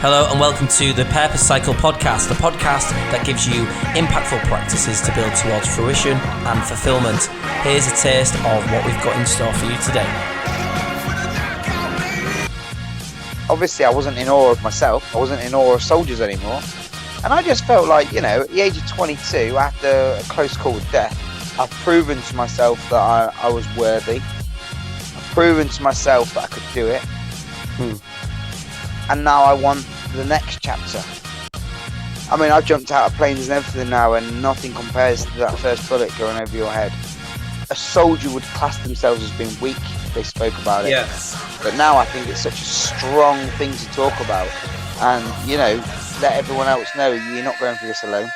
Hello and welcome to the Purpose Cycle podcast, the podcast that gives you impactful practices to build towards fruition and fulfillment. Here's a taste of what we've got in store for you today. Obviously, I wasn't in awe of myself. I wasn't in awe of soldiers anymore. And I just felt like, at the age of 22, after a close call with death, I've proven to myself that I was worthy. I've proven to myself that I could do it. And now I want the next chapter. I mean, I've jumped out of planes and everything now, and nothing compares to that first bullet going over your head. A soldier would class themselves as being weak if they spoke about it. Yes. But now I think it's such a strong thing to talk about. And, let everyone else know you're not going through this alone.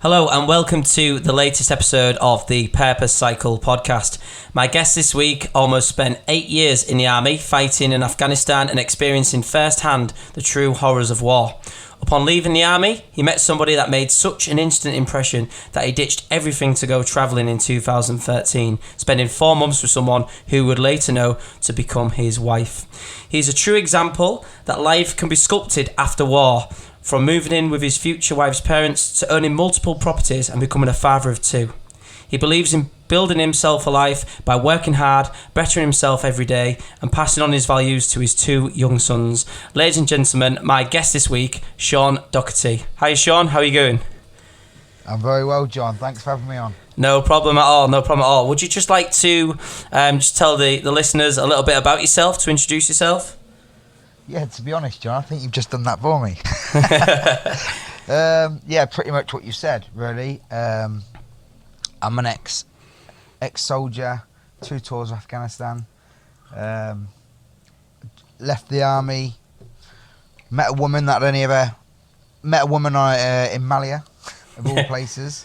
Hello and welcome to the latest episode of the Purpose Cycle podcast. My guest this week almost spent 8 years in the army fighting in Afghanistan and experiencing firsthand the true horrors of war. Upon leaving the army, he met somebody that made such an instant impression that he ditched everything to go travelling in 2013, spending 4 months with someone who would later know to become his wife. He's a true example that life can be sculpted after war, from moving in with his future wife's parents to owning multiple properties and becoming a father of 2. He believes in building himself a life by working hard, bettering himself every day, and passing on his values to his 2 young sons. Ladies and gentlemen, my guest this week, Shaun Docherty. Hi Shaun, how are you going? I'm very well, John. Thanks for having me on. No problem at all. Would you just like to just tell the listeners a little bit about yourself, to introduce yourself? Yeah, to be honest, John, I think you've just done that for me. Yeah, pretty much what you said, really. I'm an ex-soldier, 2 tours of Afghanistan, left the army, met a woman that I'd only ever met in Malia, of all places.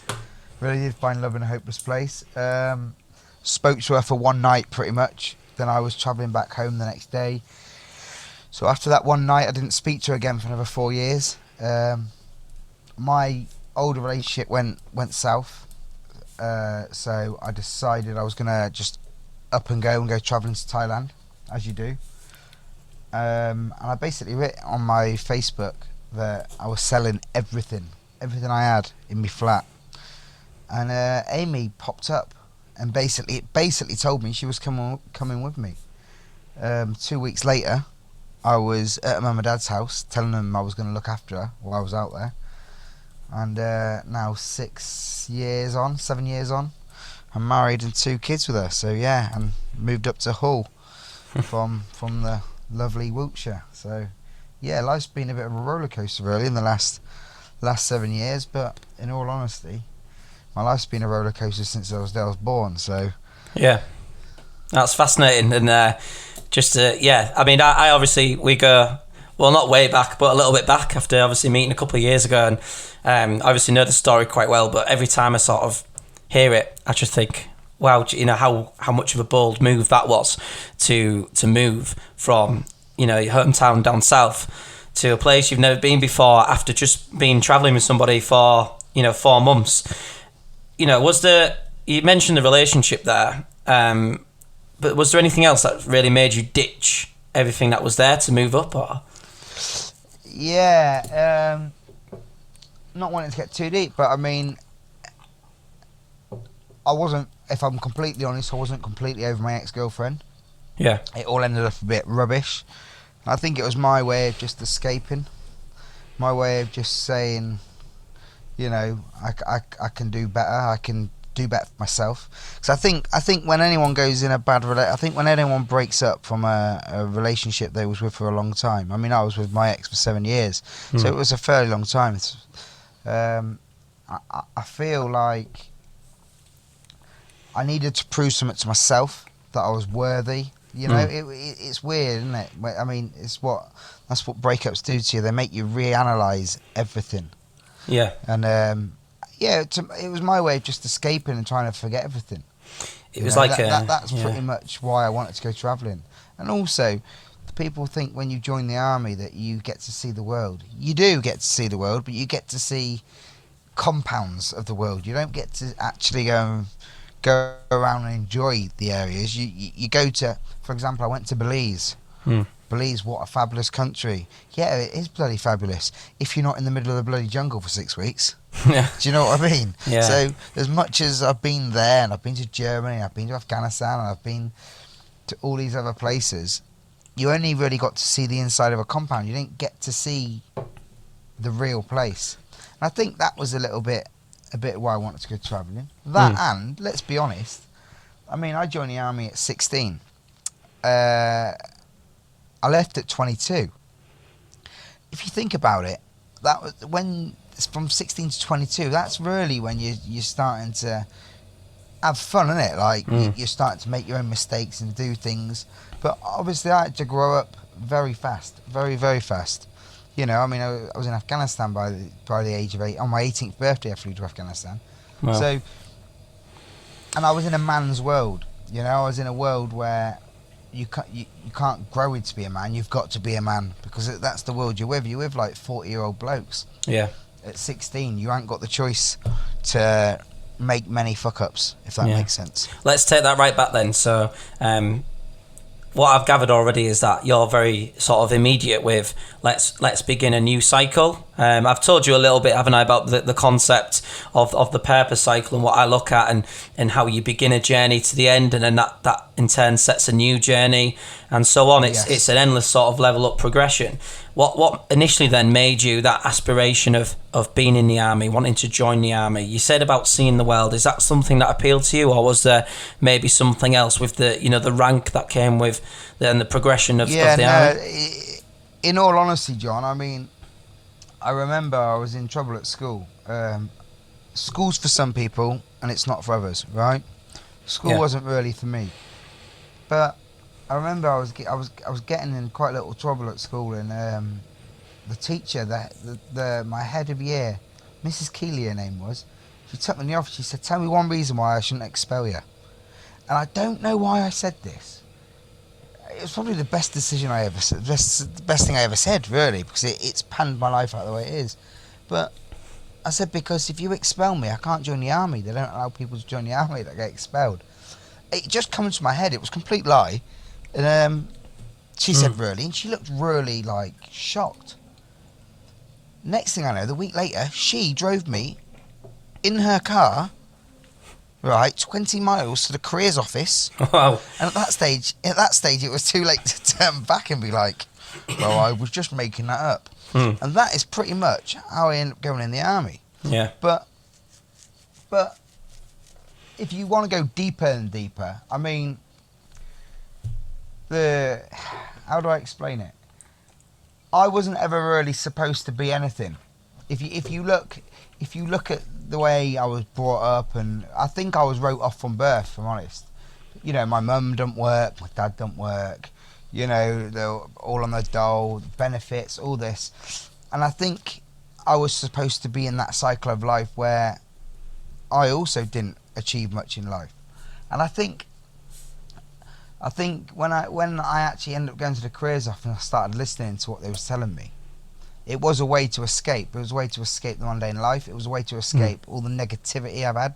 Really did find love in a hopeless place. Spoke to her for one night, pretty much. Then I was travelling back home the next day. So after that one night, I didn't speak to her again for another 4 years. My older relationship went south. So I decided I was going to just up and go travelling to Thailand, as you do. And I basically wrote on my Facebook that I was selling everything I had in my flat. And Amy popped up and basically told me she was coming with me. 2 weeks later, I was at mum and dad's house telling them I was going to look after her while I was out there. And now 7 years on, I'm married and 2 kids with her. So yeah, and moved up to Hull from the lovely Wiltshire. So yeah, life's been a bit of a roller coaster really in the last 7 years. But in all honesty, my life's been a roller coaster since I was born. So yeah, that's fascinating. And I mean, I obviously, we go, well, not way back, but a little bit back after obviously meeting a couple of years ago, and obviously know the story quite well, but every time I sort of hear it, I just think, wow, how much of a bold move that was to move from, your hometown down south to a place you've never been before after just being travelling with somebody for, 4 months. You mentioned the relationship there, but was there anything else that really made you ditch everything that was there to move up? Or? Yeah, not wanting to get too deep, but I mean, I wasn't, if I'm completely honest, I wasn't completely over my ex-girlfriend. Yeah. It all ended up a bit rubbish. I think it was my way of just escaping, my way of just saying, I can do better, I can do better for myself. Because I think when anyone goes in a bad I think when anyone breaks up from a relationship they was with for a long time. I mean, I was with my ex for 7 years, so it was a fairly long time. I feel like I needed to prove something to myself that I was worthy. It's weird, isn't it? I mean, that's what breakups do to you. They make you reanalyze everything. Yeah. And it was my way of just escaping and trying to forget everything. It was that's pretty much why I wanted to go travelling. And also, the people think when you join the army that you get to see the world. You do get to see the world, but you get to see compounds of the world. You don't get to actually go go around and enjoy the areas. You go to, for example, I went to Belize. Belize, what a fabulous country. Yeah, it is bloody fabulous if you're not in the middle of the bloody jungle for 6 weeks. Yeah. Do you know what I mean? Yeah. So as much as I've been there, and I've been to Germany, I've been to Afghanistan, and I've been to all these other places, you only really got to see the inside of a compound. You didn't get to see the real place. And I think that was a bit why I wanted to go travelling. That and, let's be honest, I mean, I joined the army at 16. I left at 22. If you think about it, that was when it's from 16 to 22. That's really when you're starting to have fun, isn't it? Like you're starting to make your own mistakes and do things. But obviously, I had to grow up very fast, very, very fast. You know, I mean, I was in Afghanistan by the age of 8. On my 18th birthday, I flew to Afghanistan. Wow. So, and I was in a man's world. You know, I was in a world where you can't grow into be a man. You've got to be a man, because that's the world you're with. You're with like 40-year-old blokes. Yeah. At 16, you ain't got the choice to make many fuck-ups, if that makes sense. Let's take that right back then. So, what I've gathered already is that you're very sort of immediate with let's begin a new cycle. I've told you a little bit, haven't I, about the concept of the purpose cycle and what I look at and how you begin a journey to the end, and then that in turn sets a new journey and so on. It's an endless sort of level up progression. What initially then made you that aspiration of being in the army, wanting to join the army? You said about seeing the world. Is that something that appealed to you, or was there maybe something else with the rank that came with the progression of the army? In all honesty, John, I mean, I remember I was in trouble at school. School's for some people, and it's not for others, right? School wasn't really for me, but I remember I was getting in quite a little trouble at school, and the teacher, my head of year, Mrs. Keeley, her name was, she took me in the office. She said, "Tell me one reason why I shouldn't expel you." And I don't know why I said this. It was probably the best decision I ever said, the best thing I ever said, really, because it's panned my life out the way it is. But I said, because if you expel me, I can't join the army. They don't allow people to join the army that get expelled. It just comes to my head. It was a complete lie. And she said, "Really?" And she looked really, like, shocked. Next thing I know, the week later, she drove me in her car, right, 20 miles to the careers office. Wow. And at that stage, it was too late to turn back and be like, "Well, I was just making that up." And that is pretty much how I ended up going in the army. Yeah. But if you want to go deeper and deeper, I mean, how do I explain it? I wasn't ever really supposed to be anything. If you look at the way I was brought up, and I think I was wrote off from birth, if I'm honest. You know, my mum don't work, my dad don't work. You know, they're all on the dole, benefits, all this. And I think I was supposed to be in that cycle of life where I also didn't achieve much in life. And I think when I actually ended up going to the careers office and I started listening to what they was telling me, it was a way to escape. It was a way to escape the mundane life. It was a way to escape all the negativity I've had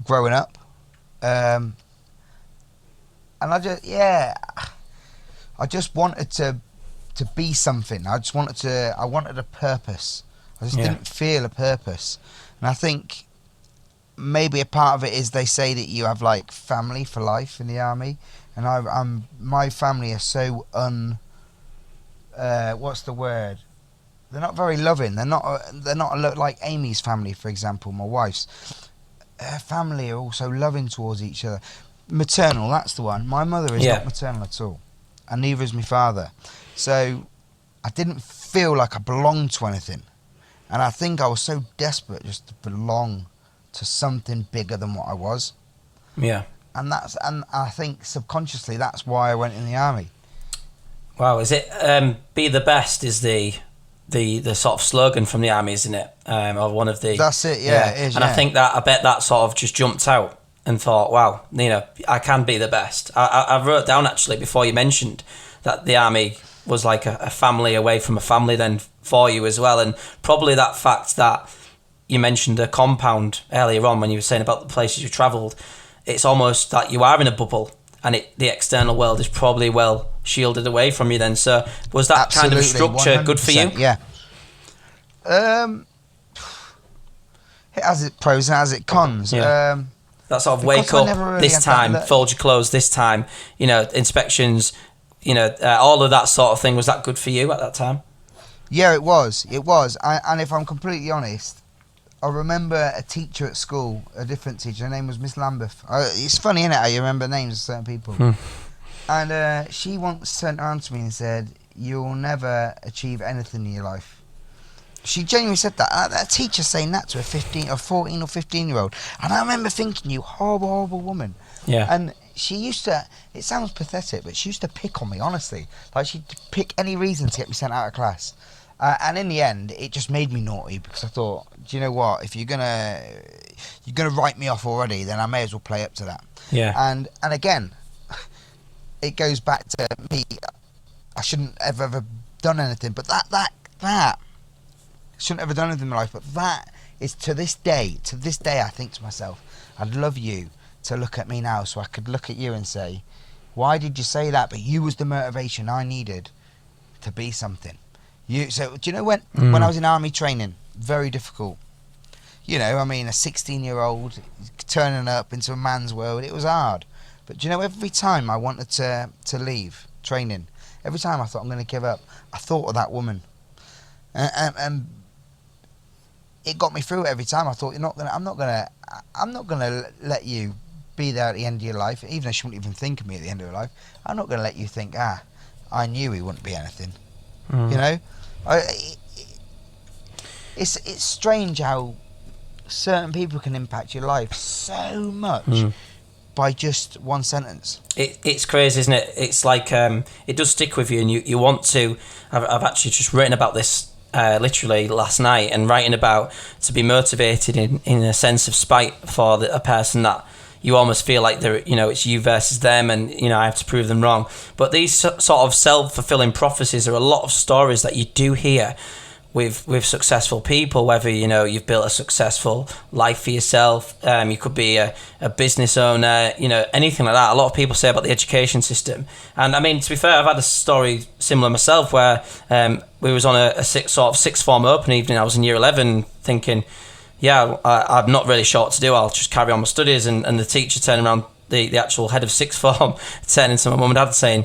growing up. And I just wanted to be something. I wanted a purpose. I just didn't feel a purpose. And I think maybe a part of it is they say that you have like family for life in the army, and my family are so what's the word? They're not very loving. They're not like Amy's family, for example, my wife's. Her family are also loving towards each other. Maternal, that's the one. My mother is not maternal at all, and neither is my father. So I didn't feel like I belonged to anything, and I think I was so desperate just to belong to something bigger than what I was. Yeah. And I think subconsciously that's why I went in the army. Wow, is it "Be the best" is the sort of slogan from the army, isn't it? Or one of the. That's it. Yeah, it is. And I think I bet that sort of just jumped out and thought, wow, you know, I can be the best. I wrote down actually before you mentioned that the army was like a family away from a family then for you as well, and probably that fact that you mentioned a compound earlier on when you were saying about the places you travelled. It's almost like you are in a bubble, and the external world is probably well shielded away from you then. So was that Absolutely, kind of structure good for you? 100%, yeah. It has its pros and has its cons. Yeah. That sort of Because wake I up never really this had time, that- fold your clothes this time, inspections, all of that sort of thing. Was that good for you at that time? Yeah, it was. And if I'm completely honest, I remember a teacher at school, a different teacher. Her name was Miss Lambeth. It's funny, isn't it, how you remember names of certain people. And she once turned around to me and said, "You'll never achieve anything in your life." She genuinely said that. That teacher saying that to a 14 or 15-year-old. And I remember thinking, you horrible, horrible woman. Yeah. And she used to, it sounds pathetic, but she used to pick on me, honestly. Like, she'd pick any reason to get me sent out of class. And in the end, it just made me naughty, because I thought, do you know what? If you're gonna write me off already, then I may as well play up to that. Yeah. And again, it goes back to me. I shouldn't have ever done anything, but that shouldn't have done anything in my life. But that is to this day, I think to myself, I'd love you to look at me now, so I could look at you and say, why did you say that? But you was the motivation I needed to be something. So do you know when I was in army training, very difficult. A 16-year-old turning up into a man's world, it was hard. But do you know, every time I wanted to leave training, every time I thought I'm going to give up, I thought of that woman, and it got me through it every time. I thought, I'm not gonna let you be there at the end of your life, even though she wouldn't even think of me at the end of her life. I'm not gonna let you think, I knew he wouldn't be anything. It's strange how certain people can impact your life so much by just one sentence. It's crazy, isn't it? It's like it does stick with you, and you want to. I've actually just written about this literally last night, and writing about to be motivated in a sense of spite for a person that you almost feel like they're, it's you versus them, and I have to prove them wrong. But these sort of self-fulfilling prophecies are a lot of stories that you do hear with successful people, whether you've built a successful life for yourself, you could be a business owner, anything like that. A lot of people say about the education system, and I mean, to be fair, I've had a story similar myself where we was on a sixth form open evening. I was in year 11 thinking, I'm not really sure what to do, I'll just carry on my studies, and the teacher turning around, the actual head of sixth form, turning to my mum and dad saying,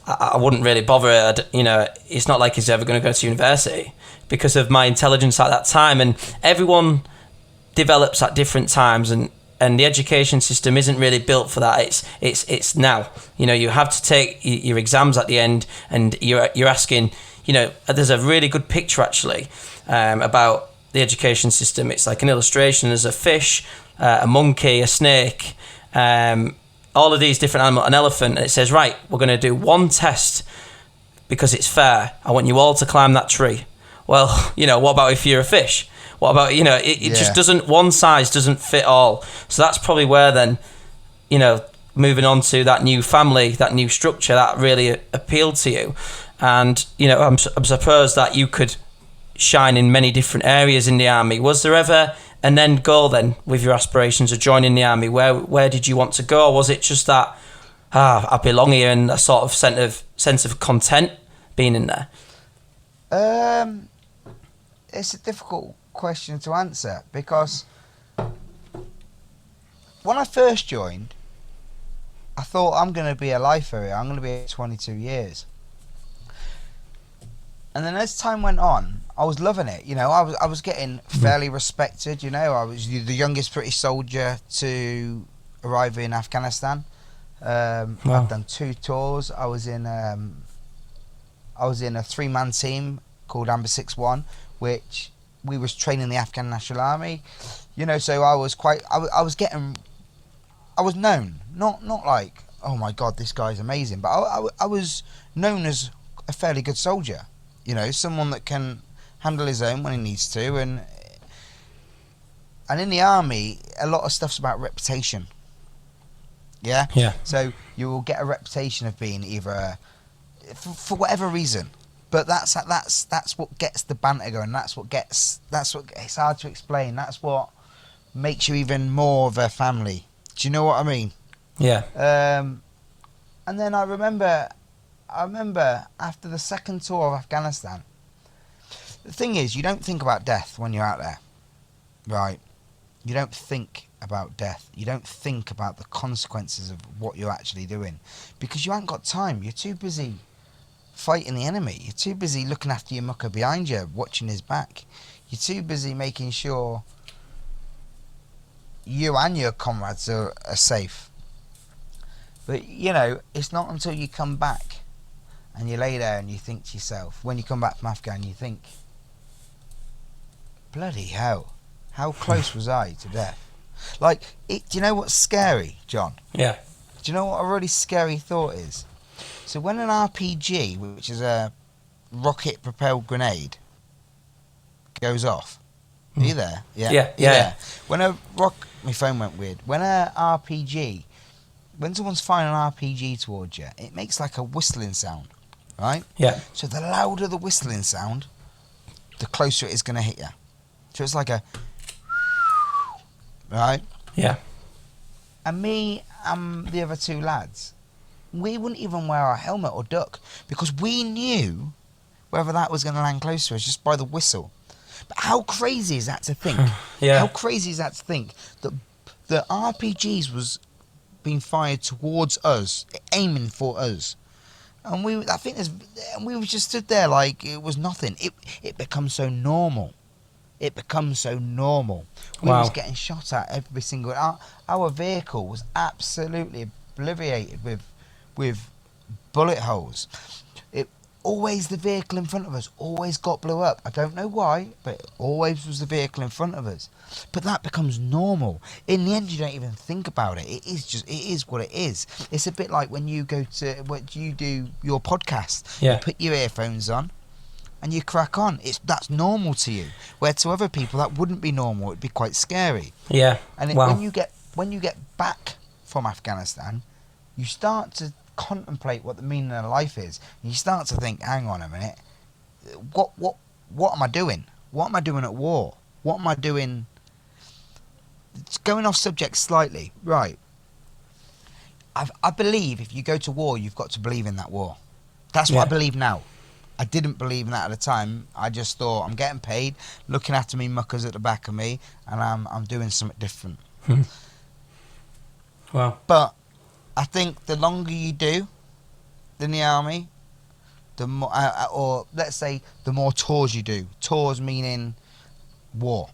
I wouldn't really bother, it's not like he's ever going to go to university, because of my intelligence at that time. And everyone develops at different times, and the education system isn't really built for that. It's now, you have to take your exams at the end, and you're asking, there's a really good picture actually about the education system. It's like an illustration. There's a fish, a monkey, a snake, all of these different animals, an elephant, and it says, right, we're going to do one test because it's fair. I want you all to climb that tree. Well, what about if you're a fish? What about, it just doesn't, one size doesn't fit all. So that's probably where then, moving on to that new family, that new structure, that really appealed to you. And, I'm suppose that you could shine in many different areas in the army. Was there ever an end goal then with your aspirations of joining the army? Where did you want to go? Or was it just that, I belong here, and a sort of sense of content being in there? It's a difficult question to answer, because when I first joined, I thought, I'm going to be a lifer here. I'm going to be here 22 years. And then as time went on, I was loving it. I was getting fairly respected. I was the youngest British soldier to arrive in Afghanistan. Wow. I've done 2 tours. I was in a 3-man team called Amber 61, which we was training the Afghan National Army. So I was I was known, not like, oh my God, this guy's amazing, but I was known as a fairly good soldier. Someone that can handle his own when he needs to, and in the army, a lot of stuff's about reputation. Yeah. Yeah. So you will get a reputation of being either, for whatever reason, But that's what gets the banter going. It's hard to explain. That's what makes you even more of a family. Do you know what I mean? Yeah. And then I remember after the second tour of Afghanistan, the thing is, you don't think about death when you're out there, right? You don't think about death. You don't think about the consequences of what you're actually doing, because you haven't got time. You're too busy fighting the enemy. You're too busy looking after your mucker behind you, watching his back. You're too busy making sure you and your comrades are safe. But, it's not until you come back and you lay there and you think to yourself, when you come back from Afghan, you think, bloody hell, how close was I to death? Like, do you know what's scary, John? Yeah. Do you know what a really scary thought is? So when an RPG, which is a rocket-propelled grenade, goes off, are you there? Yeah. Yeah. My phone went weird. When someone's firing an RPG towards you, it makes like a whistling sound, right? Yeah. So the louder the whistling sound, the closer it is going to hit you. So it's like a, right? Yeah. And me and the other two lads, we wouldn't even wear our helmet or duck, because we knew whether that was going to land close to us just by the whistle. But how crazy is that to think? Yeah. How crazy is that to think that the RPGs was being fired towards us, aiming for us, and we just stood there like it was nothing. It becomes so normal. It becomes so normal. We Wow. was getting shot at every single. Our vehicle was absolutely obliterated with bullet holes. Always the vehicle in front of us always got blew up. I don't know why, but it always was the vehicle in front of us. But that becomes normal. In the end, you don't even think about it. It is what it is. It's a bit like when you do your podcast. Yeah. You put your earphones on and you crack on. That's normal to you. Where to other people that wouldn't be normal. It'd be quite scary. Yeah. And Wow. when you get back from Afghanistan, you start to contemplate what the meaning of life is. And you start to think, hang on a minute, what am I doing? What am I doing at war? What am I doing? It's going off subject slightly, right? I believe if you go to war, you've got to believe in that war. That's what I believe now. I didn't believe in that at the time. I just thought, I'm getting paid, looking after me muckers at the back of me, and I'm doing something different. Wow. But I think the longer you do in the army, the more, or let's say, the more tours you do. Tours meaning war.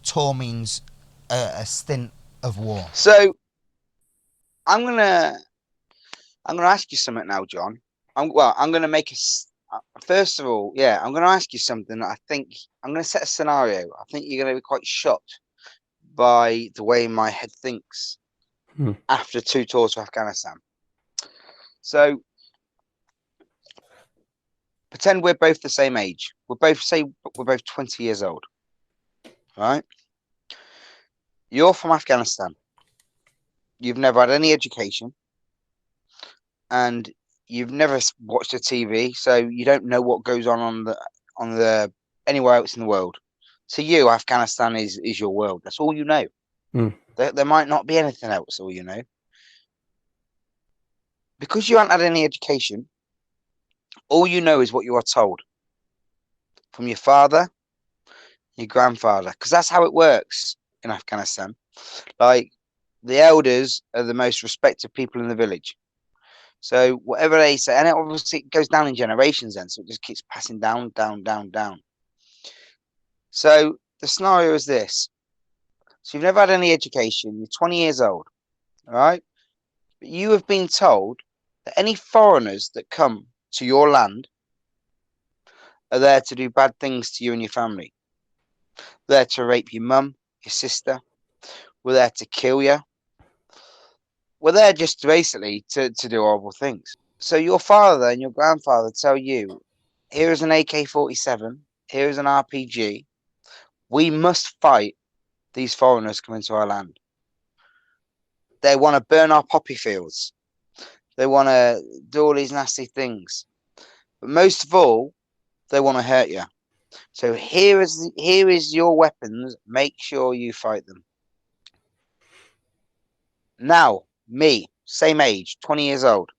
Tour means a stint of war. So I'm gonna ask you something now, John. I'm gonna make first of all, I'm gonna ask you something that I think I'm gonna set a scenario. I think you're gonna be quite shocked by the way my head thinks after 2 tours to Afghanistan. So pretend we're both the same age. We're both 20 years old, right? You're from Afghanistan. You've never had any education, and you've never watched the TV, so you don't know what goes on the anywhere else in the world. To you, Afghanistan is your world. That's all you know. There might not be anything else, all you know. Because you haven't had any education, all you know is what you are told from your father, your grandfather, because that's how it works in Afghanistan. Like, the elders are the most respected people in the village. So whatever they say, and it obviously goes down in generations then, so it just keeps passing down. So the scenario is this. So you've never had any education, you're 20 years old, all right? But you have been told that any foreigners that come to your land are there to do bad things to you and your family. They're there to rape your mum, your sister. We're there to kill you. We're there just basically to do horrible things. So your father and your grandfather tell you, here is an AK-47, here is an RPG. We must fight these foreigners coming to our land. They want to burn our poppy fields. They want to do all these nasty things. But most of all, they want to hurt you. So here is your weapons. Make sure you fight them. Now, me, same age, 20 years old.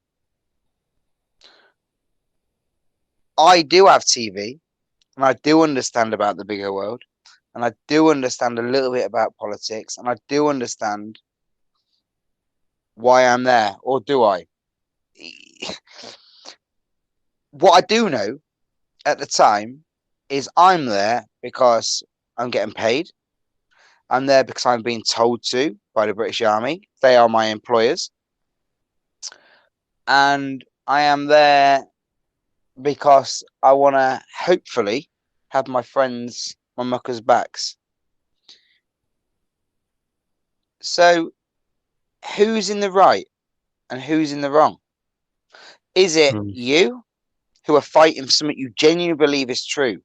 I do have TV, and I do understand about the bigger world, and I do understand a little bit about politics, and I do understand why I'm there, or do I? What I do know at the time is I'm there because I'm getting paid. I'm there because I'm being told to by the British Army. They are my employers. And I am there because I want to hopefully have my friends, my muckers' backs. So who's in the right and who's in the wrong? Is it you who are fighting for something you genuinely believe is true?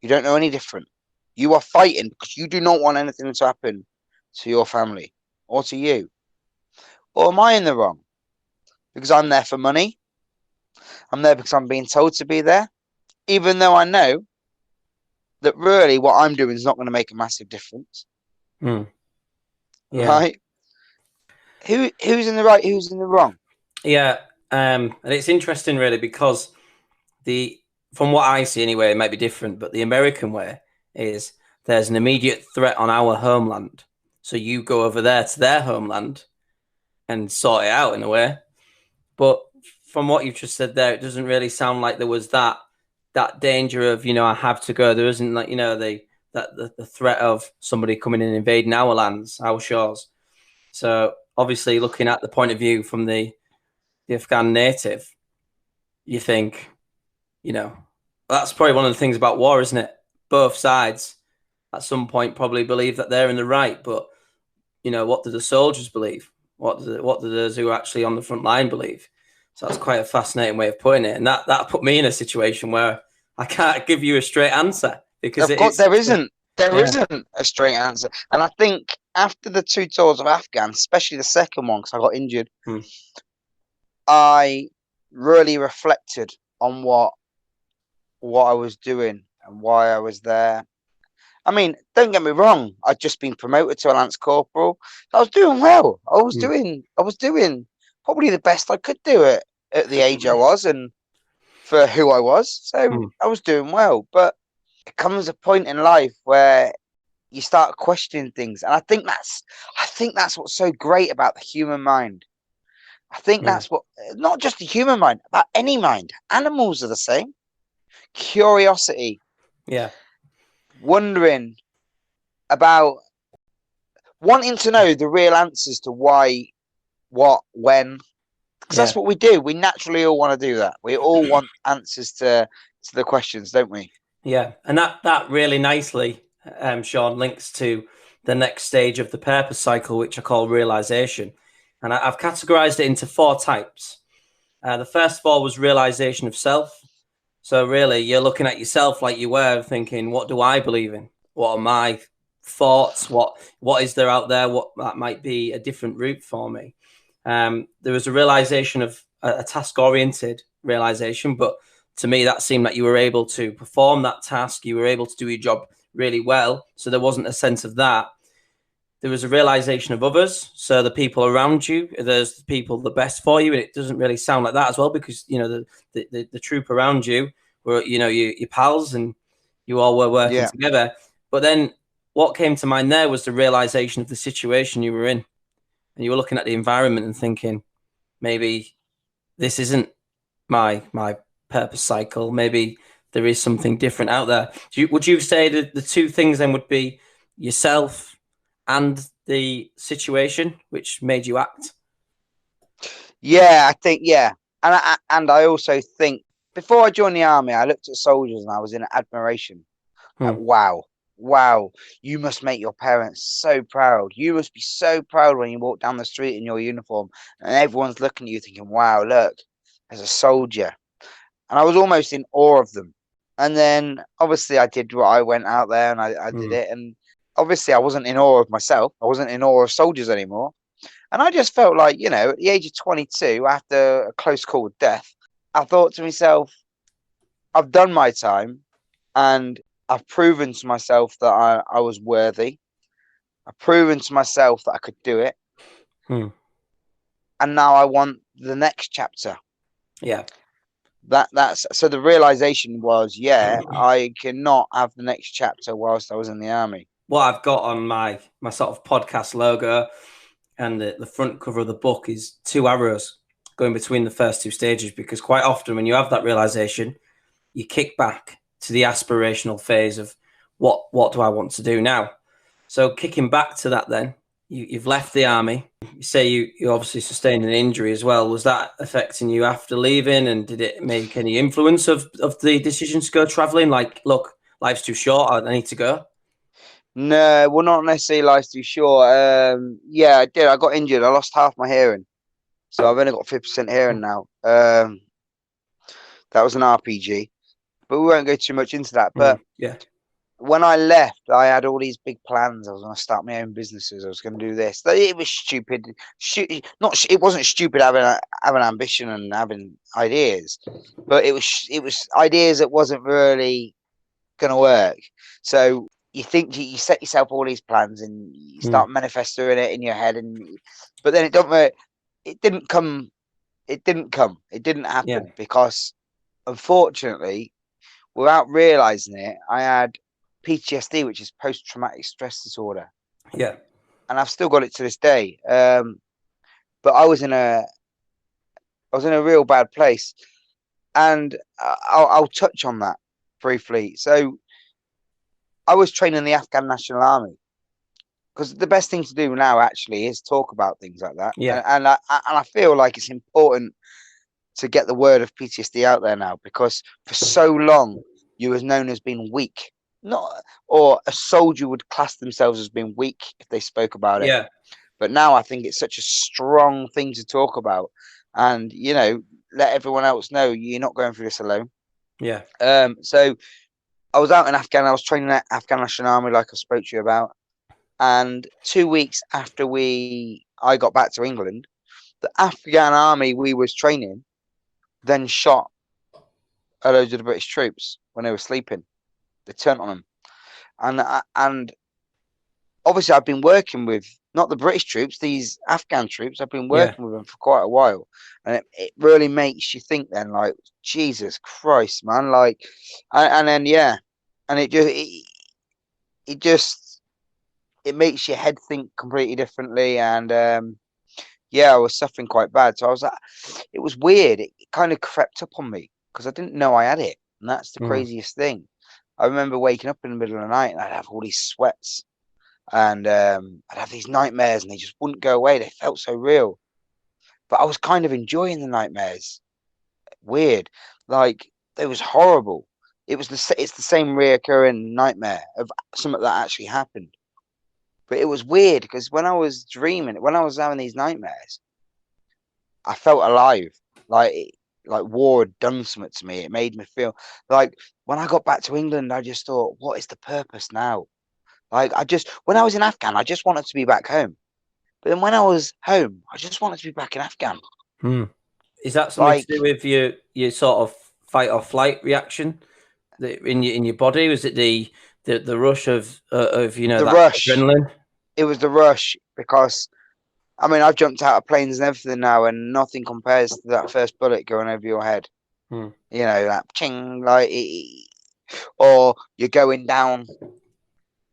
You don't know any different. You are fighting because you do not want anything to happen to your family or to you. Or am I in the wrong? Because I'm there for money. I'm there because I'm being told to be there. Even though I know that really what I'm doing is not going to make a massive difference. Yeah. Right? Who's in the right? Who's in the wrong? Yeah. And it's interesting really because from what I see anyway, it might be different, but the American way is there's an immediate threat on our homeland. So you go over there to their homeland and sort it out in a way. But from what you've just said there, it doesn't really sound like there was that danger of, I have to go. There isn't like, the threat of somebody coming in and invading our lands, our shores. So obviously looking at the point of view from the Afghan native, you think, that's probably one of the things about war, isn't it? Both sides at some point probably believe that they're in the right, but what do the soldiers believe? What do those who are actually on the front line believe? So that's quite a fascinating way of putting it, and that put me in a situation where I can't give you a straight answer because there isn't a straight answer. And I think after the 2 tours of Afghan, especially the second one because I got injured, I really reflected on what I was doing and why I was there. I mean, don't get me wrong. I'd just been promoted to a lance corporal. I was doing well. I was doing probably the best I could do it at the age I was and for who I was. So I was doing well. But it comes a point in life where you start questioning things, and I think that's what's so great about the human mind. I think that's what, not just the human mind, about any mind. Animals are the same. Curiosity. Yeah. Wondering about, wanting to know the real answers to why, what, when. Because that's what we do. We naturally all want to do that. We all want answers to the questions, don't we? Yeah. And that really nicely, Shaun, links to the next stage of the purpose cycle, which I call realization. And I've categorized it into 4 types. The first 4 was realization of self. So really, you're looking at yourself like you were, thinking, what do I believe in? What are my thoughts? What is there out there? What that might be a different route for me. There was a realization of a task-oriented realization, but to me, that seemed like you were able to perform that task. You were able to do your job really well. So there wasn't a sense of that. There was a realization of others. So the people around you, there's the people the best for you. And it doesn't really sound like that as well, because, the troop around you were, your pals and you all were working together. But then what came to mind there was the realization of the situation you were in. And you were looking at the environment and thinking, maybe this isn't my purpose cycle. Maybe there is something different out there. Would you say that the 2 things then would be yourself and the situation which made you act? Yeah, I think, and I also think before I joined the army, I looked at soldiers and I was in admiration. Like, wow, you must make your parents so proud. You must be so proud when you walk down the street in your uniform and everyone's looking at you thinking, wow, look, there's a soldier. And I was almost in awe of them. And then obviously I did what I went out there and I did it. And obviously I wasn't in awe of myself. I wasn't in awe of soldiers anymore. And I just felt like, at the age of 22, after a close call with death, I thought to myself, I've done my time, and I've proven to myself that I was worthy. I've proven to myself that I could do it. Hmm. And now I want the next chapter. Yeah. That's so the realization was, yeah, I cannot have the next chapter whilst I was in the army. What I've got on my sort of podcast logo and the front cover of the book is two arrows going between the first two stages, because quite often when you have that realization, you kick back to the aspirational phase of what do I want to do now? So kicking back to that, then you've left the army. You say you obviously sustained an injury as well. Was that affecting you after leaving, and did it make any influence of the decision to go traveling? Like, look, life's too short, I need to go. No, well, not necessarily life's too short. Yeah, I did. I got injured. I lost half my hearing, so I've only got 50% hearing now. That was an RPG, but we won't go too much into that. But Yeah. when I left, I had all these big plans. I was going to start my own businesses. I was going to do this. It was stupid. It wasn't stupid having ambition and having ideas, but it was ideas that wasn't really going to work. So you think you set yourself all these plans and you start manifesting it in your head, but then it don't work. It didn't come. It didn't come. It didn't happen because, unfortunately, without realizing it, I had PTSD, which is post-traumatic stress disorder. Yeah. And I've still got it to this day. But I was in a real bad place, and I'll touch on that briefly. So I was training the Afghan National Army, because the best thing to do now actually is talk about things like that. Yeah. And I feel like it's important to get the word of PTSD out there now, because for so long you was known as being weak, or a soldier would class themselves as being weak if they spoke about it. Yeah. But now I think it's such a strong thing to talk about, and let everyone else know you're not going through this alone. Yeah. So I was out in Afghan. I was training at Afghan National Army, like I spoke to you about. And 2 weeks after I got back to England, the Afghan army we was training then shot a load of the British troops when they were sleeping. They turned on them, and obviously I've been working with not the British troops, these Afghan troops. I've been working with them for quite a while, and it really makes you think. Then, like, Jesus Christ, man, like, and then and it makes your head think completely differently, and I was suffering quite bad. So I was like, it was weird. It kind of crept up on me because I didn't know I had it. And that's the craziest thing. I remember waking up in the middle of the night and I'd have all these sweats, and I'd have these nightmares, and they just wouldn't go away. They felt so real. But I was kind of enjoying the nightmares. Weird. Like, it was horrible. It's the same reoccurring nightmare of something that actually happened. But it was weird because when I was dreaming, when I was having these nightmares, I felt alive. Like war had done something to me. It made me feel like when I got back to England, I just thought, what is the purpose now? Like, when I was in Afghan, I just wanted to be back home. But then when I was home, I just wanted to be back in Afghan. Is that something to do with your sort of fight or flight reaction in your body? Was it the rush of the that rush? Adrenaline? It was the rush, because I mean, I've jumped out of planes and everything now, and nothing compares to that first bullet going over your head. That ching, like, or you're going down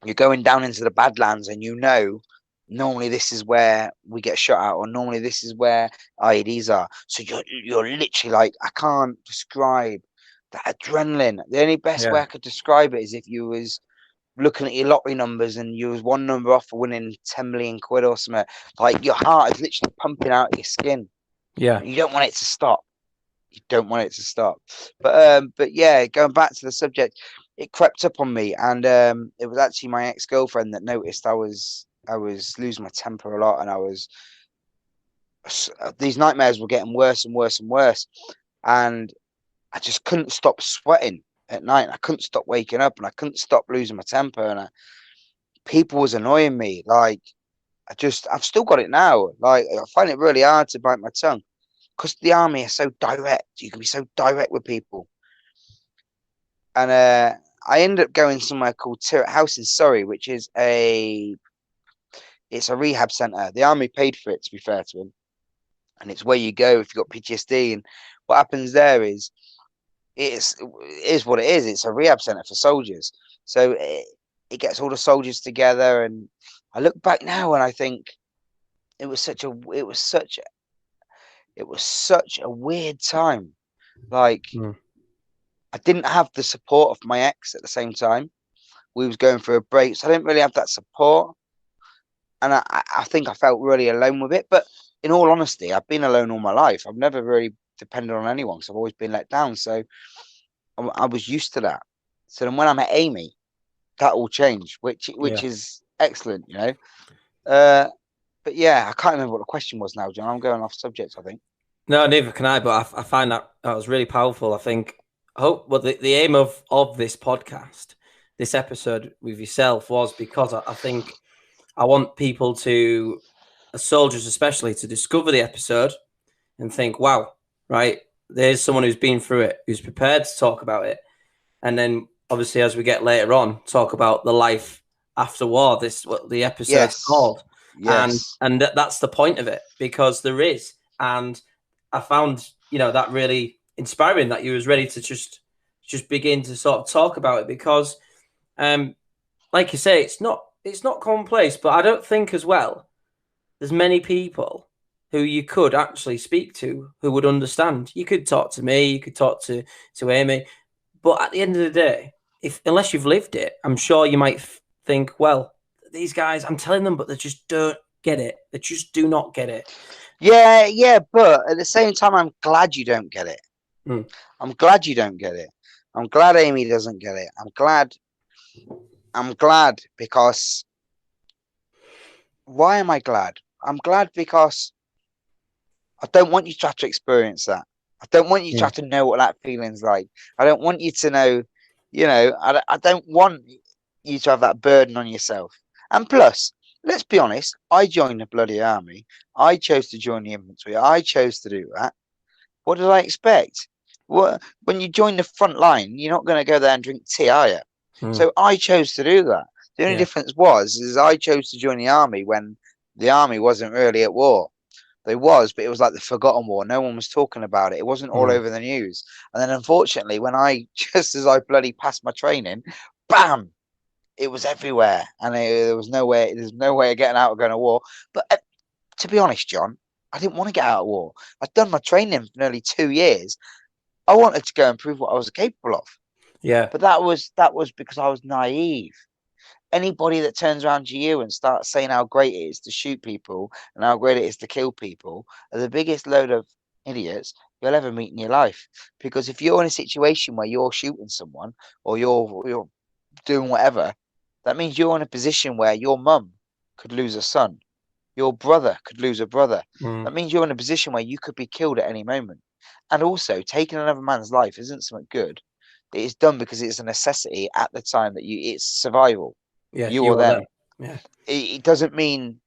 into the Badlands, and normally this is where we get shot at, or normally this is where IEDs are. So you're literally like, I can't describe that adrenaline. The only best way I could describe it is if you was looking at your lottery numbers and you was one number off for winning 10 million quid or something. Like, your heart is literally pumping out of your skin. Yeah. You don't want it to stop. But yeah, going back to the subject, it crept up on me, and it was actually my ex-girlfriend that noticed I was losing my temper a lot, and these nightmares were getting worse and worse and worse, and I just couldn't stop sweating at night. I couldn't stop waking up, and I couldn't stop losing my temper, and people was annoying me. Like, I've still got it now. Like, I find it really hard to bite my tongue because the army is so direct. You can be so direct with people. and I ended up going somewhere called Tirett House in Surrey, which is it's a rehab centre. The army paid for it, to be fair to them, and it's where you go if you've got PTSD. And what happens there is it is what it is. It's a rehab centre for soldiers. So it gets all the soldiers together, and I look back now and I think it was such a weird time. Like, Mm. I didn't have the support of my ex at the same time. We was going through a break, so I didn't really have that support, and I think I felt really alone with it. But in all honesty, I've been alone all my life. I've never really depended on anyone because I've always been let down. So I was used to that. So then when I met Amy, that all changed, which Yeah. is excellent, you know. Uh, but yeah, I can't remember what the question was now, John. I'm going off subject, I think. No, neither can I. But I find that was really powerful. I think. I hope. Well, the aim of this podcast, this episode with yourself, was because I think I want people to, soldiers especially, to discover the episode and think, wow, right, there's someone who's been through it, who's prepared to talk about it. And then obviously as we get later on, talk about the life after war. This what the episode's Yes, called. And yes, that's the point of it, because there is. And I found, that really inspiring, that you was ready to just begin to sort of talk about it, because like you say, it's not commonplace, but I don't think as well there's many people who you could actually speak to who would understand. You could talk to me, you could talk to Amy, but at the end of the day, if unless you've lived it, I'm sure you might think, well, these guys, I'm telling them, but they just don't get it. They just do not get it. yeah, yeah. But at the same time, I'm glad you don't get it. Mm. I'm glad you don't get it. I'm glad Amy doesn't get it. I'm glad. I'm glad because why am I glad? I'm glad because I don't want you to have to experience that. I don't want you to Yeah. have to know what that feeling's like. I don't want you to know, I don't want you to have that burden on yourself. And plus, let's be honest, I joined the bloody army. I chose to join the infantry. I chose to do that. What did I expect? What, when you join the front line, you're not going to go there and drink tea, are you? Mm. So I chose to do that. The only Yeah. difference is I chose to join the army when the army wasn't really at war. They was, but it was like the forgotten war. No one was talking about it. It wasn't all Mm. over the news. And then unfortunately, when I just as I bloody passed my training, bam, it was everywhere, and there's no way of getting out of going to war. But to be honest, John, I didn't want to get out of war. I'd done my training for nearly 2 years. I wanted to go and prove what I was capable of. Yeah. But that was because I was naive. Anybody that turns around to you and starts saying how great it is to shoot people and how great it is to kill people are the biggest load of idiots you'll ever meet in your life. Because if you're in a situation where you're shooting someone or you're doing whatever, that means you're in a position where your mum could lose a son, your brother could lose a brother. Mm. That means you're in a position where you could be killed at any moment. And also, taking another man's life isn't something good. It is done because it's a necessity at the time that it's survival, Yeah. you You or or them. them. Yeah. It doesn't mean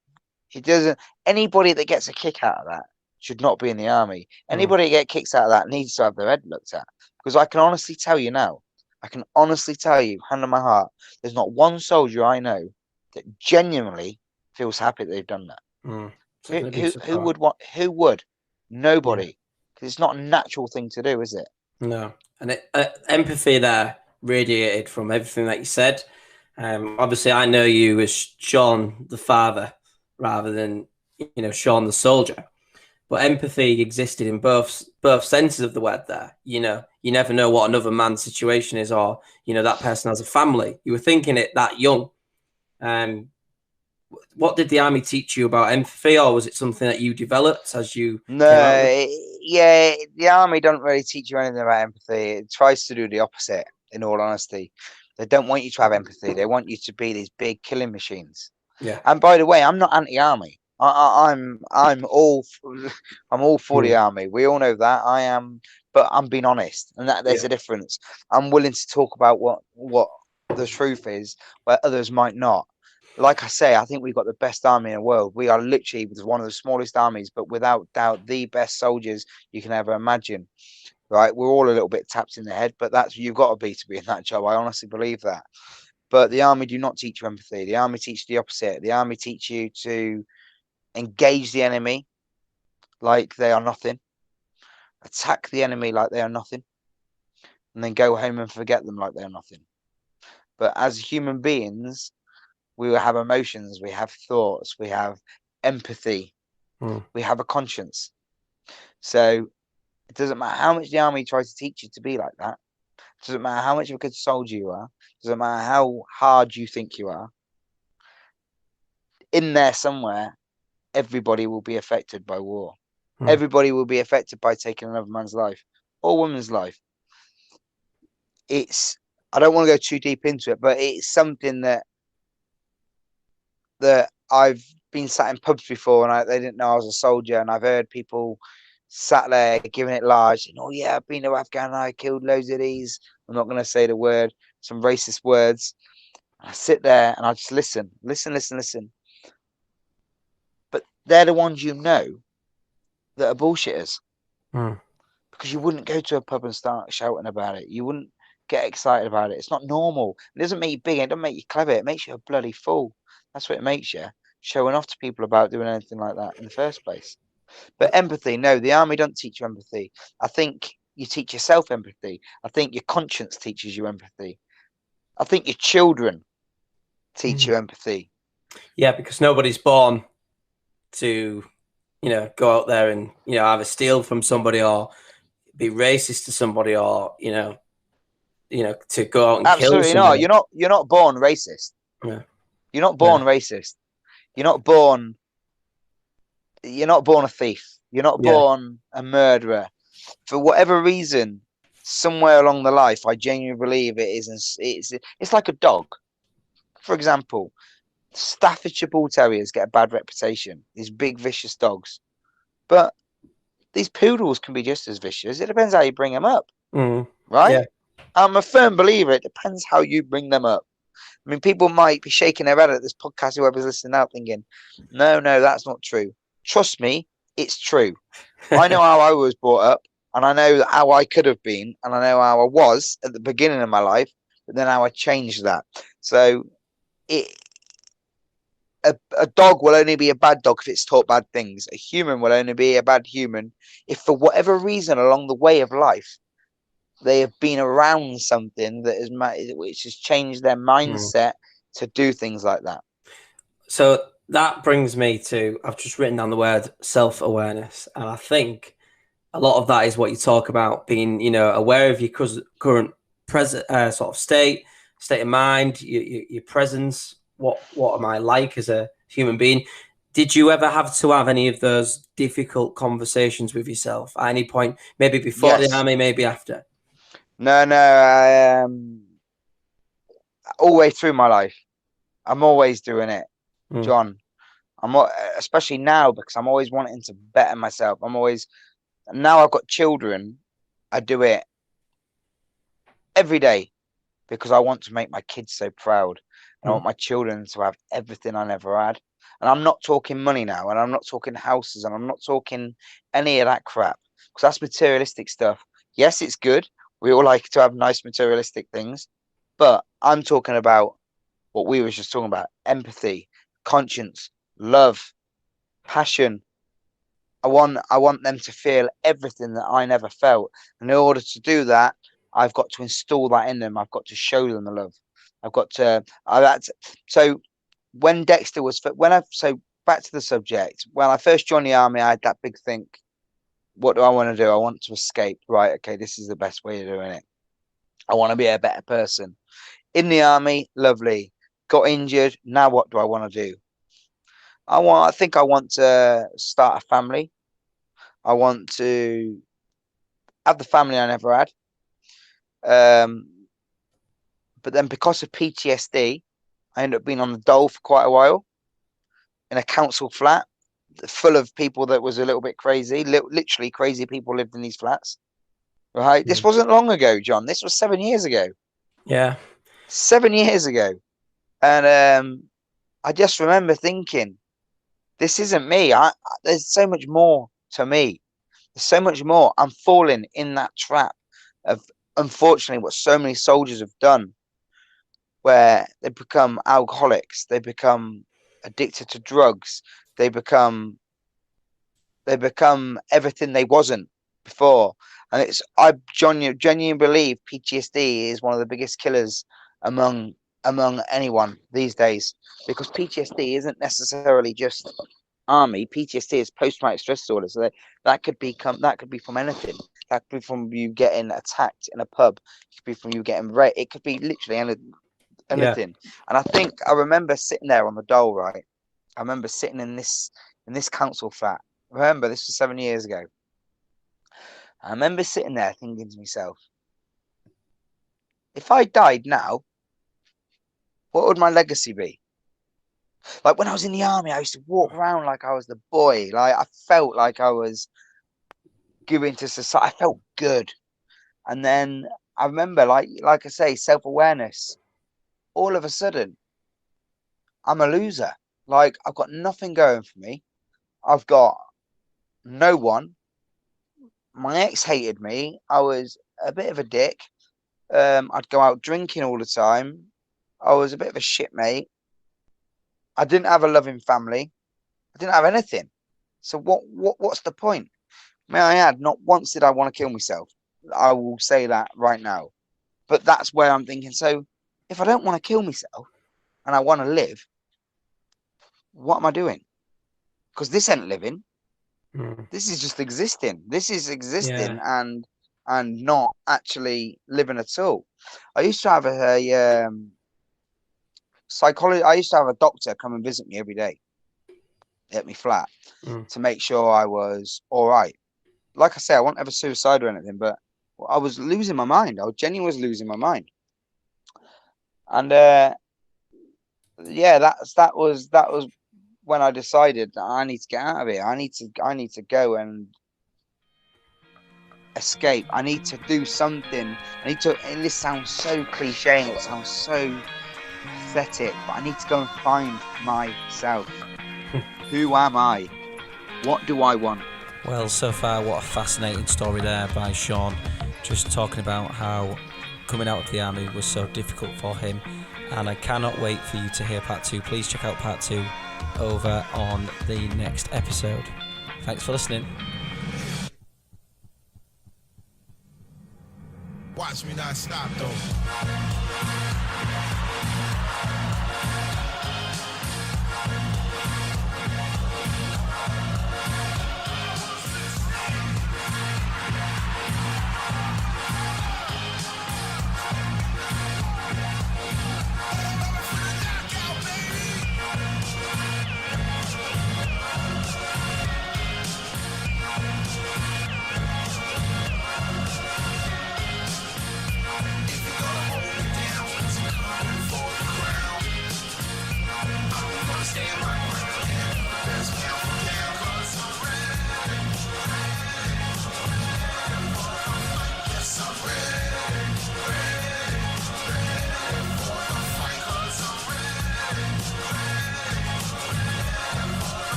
it doesn't. Anybody that gets a kick out of that should not be in the army. Mm. Anybody that gets kicks out of that needs to have their head looked at. Because I can honestly tell you now, I can honestly tell you, hand on my heart, there's not one soldier I know that genuinely feels happy that they've done that. Mm. Who Taking a big who who support. would want? Who would? Yeah. Nobody. Because it's not a natural thing to do, is it? No. And empathy there radiated from everything that you said. Obviously, I know you as Shaun the father rather than Shaun the soldier. But empathy existed in both senses of the word there. You never know what another man's situation is, or that person has a family. You were thinking it that young. Um, what did the army teach you about empathy, or was it something that you developed as you No, came out of it? yeah, the army don't really teach you anything about empathy. It tries to do the opposite, in all honesty. They don't want you to have empathy. They want you to be these big killing machines. Yeah. And by the way, I'm not anti-army. I'm all for the Mm. army. We all know that. I am, but I'm being honest, and that there's Yeah. a difference. I'm willing to talk about what the truth is, where others might not. Like I say, I think we've got the best army in the world. We are literally one of the smallest armies, but without doubt the best soldiers you can ever imagine. right? We're all a little bit tapped in the head, but you've got to be in that job. I honestly believe that. But the army do not teach you empathy. The army teach the opposite. The army teach you to engage the enemy like they are nothing, attack the enemy like they are nothing, and then go home and forget them like they are nothing. But as human beings, we will have emotions, we have thoughts, we have empathy, we have a conscience. So it doesn't matter how much the army tries to teach you to be like that. It doesn't matter how much of a good soldier you are. It doesn't matter how hard you think you are. In there somewhere, everybody will be affected by war. Everybody will be affected by taking another man's life or woman's life. I don't want to go too deep into it, but it's something that I've been sat in pubs before, and they didn't know I was a soldier, and I've heard people sat there giving it large, and, oh yeah, I've been to Afghanistan, I killed loads of these. I'm not going to say the word, some racist words. I sit there and I just listen. But they're the ones that are bullshitters. Because you wouldn't go to a pub and start shouting about it. You wouldn't get excited about it. It's not normal. It doesn't make you big. It doesn't make you clever. It makes you a bloody fool. That's what it makes you, showing off to people about doing anything like that in the first place. But empathy, no, the army don't teach you empathy. I think you teach yourself empathy. I think your conscience teaches you empathy. I think your children teach you empathy. Yeah, because nobody's born to, go out there and, either steal from somebody or be racist to somebody or, to go out and Absolutely kill somebody. not. You're not born racist. Yeah. You're not born racist. You're not born a thief. You're not born a murderer. For whatever reason, somewhere along the life, I genuinely believe it's like a dog. For example, Staffordshire Bull Terriers get a bad reputation. These big, vicious dogs. But these poodles can be just as vicious. It depends how you bring them up. Right? Yeah. I'm a firm believer. It depends how you bring them up. I mean, people might be shaking their head at this podcast, whoever's listening out, thinking, no, that's not true. Trust me, it's true. I know how I was brought up, and I know how I could have been, and I know how I was at the beginning of my life, but then how I changed that. So a dog will only be a bad dog if it's taught bad things. A human will only be a bad human if, for whatever reason along the way of life, they have been around something which has changed their mindset to do things like that. So that brings me to, I've just written down the word self-awareness. And I think a lot of that is what you talk about, being, aware of your current present sort of state of mind, your presence. What am I like as a human being? Did you ever have to have any of those difficult conversations with yourself at any point? Maybe before the army, maybe after? No. All the way through my life, I'm always doing it, John. Especially now, because I'm always wanting to better myself. Now I've got children. I do it every day because I want to make my kids so proud. And I want my children to have everything I never had. And I'm not talking money now, and I'm not talking houses, and I'm not talking any of that crap, because that's materialistic stuff. Yes, it's good. We all like to have nice materialistic things, but I'm talking about what we were just talking about: empathy, conscience, love, passion. I want them to feel everything that I never felt. And in order to do that, I've got to install that in them. I've got to show them the love. I've got to. So when Dexter was back to the subject. When I first joined the army, I had that big think. What do I want to do? I want to escape. Right. Okay. This is the best way of doing it. I want to be a better person. In the army, lovely. Got injured. Now what do I want to do? I think I want to start a family. I want to have the family I never had. But then because of PTSD, I ended up being on the dole for quite a while in a council flat full of people that was a little bit crazy. Literally crazy people lived in these flats. Right. This wasn't long ago, John. This was 7 years ago. Yeah. 7 years ago. And I just remember thinking, this isn't me. There's so much more to me. There's so much more. I'm falling in that trap of, unfortunately, what so many soldiers have done, where they become alcoholics, they become addicted to drugs, they become everything they wasn't before. And I genuinely believe PTSD is one of the biggest killers among anyone these days, because PTSD isn't necessarily just army. PTSD is post-traumatic stress disorder, so that could be from anything. That could be from you getting attacked in a pub. It could be from you getting raped. It could be literally Yeah. anything. And I remember sitting there on the dole, right? I remember sitting in this council flat. Remember, this was 7 years ago. I remember sitting there thinking to myself, if I died now, what would my legacy be? Like when I was in the army, I used to walk around like I was the boy. Like I felt like I was giving to society. I felt good. And then I remember, like I say, self-awareness. All of a sudden, I'm a loser. Like I've got nothing going for me. I've got no one. My ex hated me. I was a bit of a dick. I'd go out drinking all the time. I was a bit of a shitmate. I didn't have a loving family. I didn't have anything. So what's the point? May I add, not once did I want to kill myself. I will say that right now. But that's where I'm thinking. So if I don't want to kill myself and I want to live, what am I doing? Because this ain't living. This is just existing. This is existing and not actually living at all. I used to have a psychology. I used to have a doctor come and visit me every day at my flat to make sure I was all right. Like I say, I wasn't ever suicidal or anything, but I was losing my mind. I genuinely was losing my mind. And yeah, that was when I decided that I need to get out of here. I need to go and escape. I need to do something. And this sounds so cliche and it sounds so pathetic, but I need to go and find myself. Who am I? What do I want? Well, so far, what a fascinating story there by Shaun, just talking about how coming out of the army was so difficult for him, and I cannot wait for you to hear part 2. Please check out part 2 over on the next episode. Thanks for listening. Watch me not stop though.